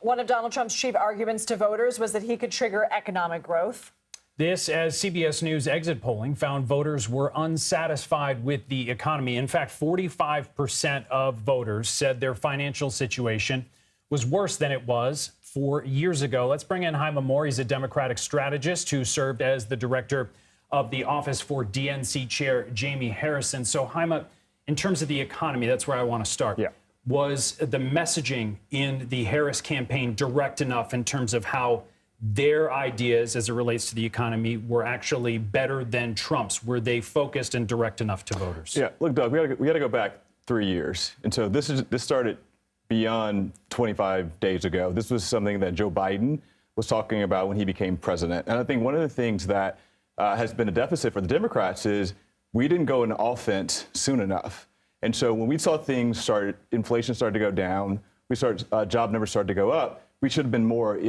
One of Donald Trump's chief arguments to voters was that he could trigger economic growth. This as CBS News exit polling found voters were unsatisfied with the economy. In fact, 45% of voters said their financial situation was worse than it was 4 years ago. Let's bring in Hyma Moore. He's a Democratic strategist who served as the director of the Office for DNC Chair Jaime Harrison. So, Hyma, in terms of the economy, that's where I want to start. Yeah. Was the messaging in the Harris campaign direct enough in terms of how their ideas as it relates to the economy were actually better than Trump's? Were they focused and direct enough to voters? Yeah, look, Doug, we got to go back 3 years. And so this started beyond 25 days ago. This was something that Joe Biden was talking about when he became president. And I think one of the things that has been a deficit for the Democrats is we didn't go into offense soon enough. And so when we saw inflation started to go down, job numbers started to go up, we should have been more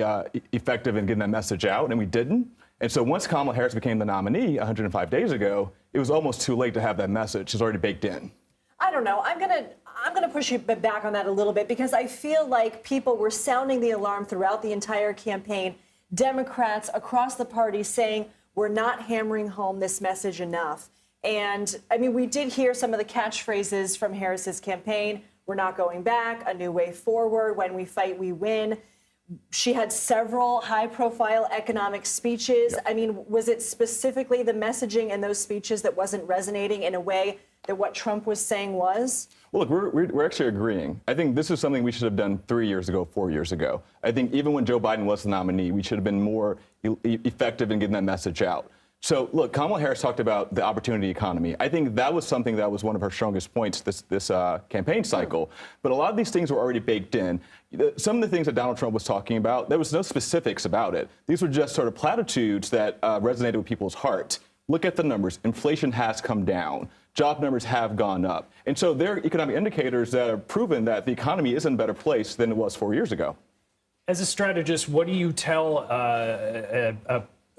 effective in getting that message out, and we didn't. And so once Kamala Harris became the nominee 105 days ago, it was almost too late to have that message. It's already baked in. I don't know. I'm gonna push you back on that a little bit because I feel like people were sounding the alarm throughout the entire campaign. Democrats across the party saying we're not hammering home this message enough. And I mean, we did hear some of the catchphrases from Harris's campaign. We're not going back, a new way forward, when we fight, we win. She had several high-profile economic speeches. Yep. I mean, was it specifically the messaging in those speeches that wasn't resonating in a way that what Trump was saying was? Well, look, we're actually agreeing. I think this is something we should have done 3 years ago, 4 years ago. I think even when Joe Biden was the nominee, we should have been more effective in getting that message out. So, look, Kamala Harris talked about the opportunity economy. I think that was something that was one of her strongest points this campaign cycle. But a lot of these things were already baked in. Some of the things that Donald Trump was talking about, there was no specifics about it. These were just sort of platitudes that resonated with people's hearts. Look at the numbers. Inflation has come down. Job numbers have gone up. And so there are economic indicators that have proven that the economy is in a better place than it was 4 years ago. As a strategist, what do you tell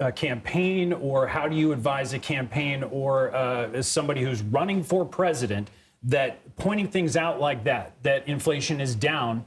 a campaign, or how do you advise a campaign, or as somebody who's running for president, that pointing things out like that inflation is down,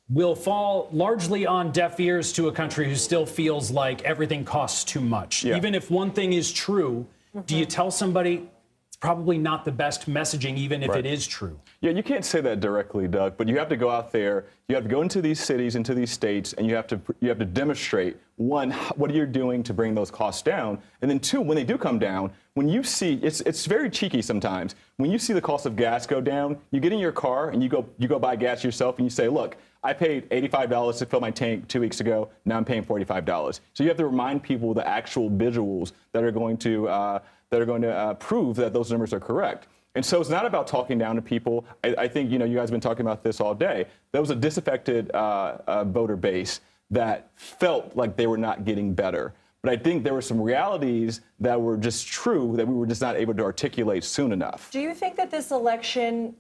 will fall largely on deaf ears to a country who still feels like everything costs too much? Yeah. Even if one thing is true, do you tell somebody it's probably not the best messaging, even if it is true? Yeah, you can't say that directly, Doug, but you have to go out there, you have to go into these cities, into these states, and you have to demonstrate, one, what you're doing to bring those costs down, and then two, when they do come down, when you see, it's very cheeky sometimes, when you see the cost of gas go down, you get in your car and you go buy gas yourself and you say, look, I paid $85 to fill my tank 2 weeks ago, now I'm paying $45. So you have to remind people the actual visuals that are going to prove that those numbers are correct. And so it's not about talking down to people. I think, you guys have been talking about this all day. There was a disaffected voter base that felt like they were not getting better. But I think there were some realities that were just true that we were just not able to articulate soon enough. Do you think that this election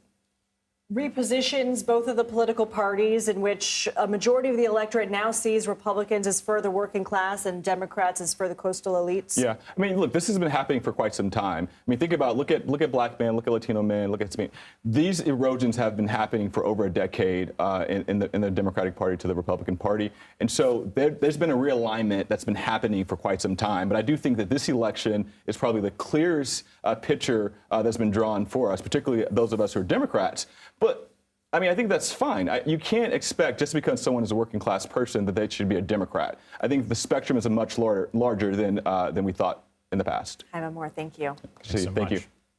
repositions both of the political parties, in which a majority of the electorate now sees Republicans as for the working class and Democrats as for the coastal elites? Yeah, I mean, look, this has been happening for quite some time. I mean, think about, look at black men, look at Latino men, look at Hispanic. These erosions have been happening for over a decade in the Democratic Party to the Republican Party. And so there's been a realignment that's been happening for quite some time. But I do think that this election is probably the clearest picture that's been drawn for us, particularly those of us who are Democrats. But, I mean, I think that's fine. You can't expect, just because someone is a working class person, that they should be a Democrat. I think the spectrum is a much larger than we thought in the past. Hyma Moore, thank you. Thank you.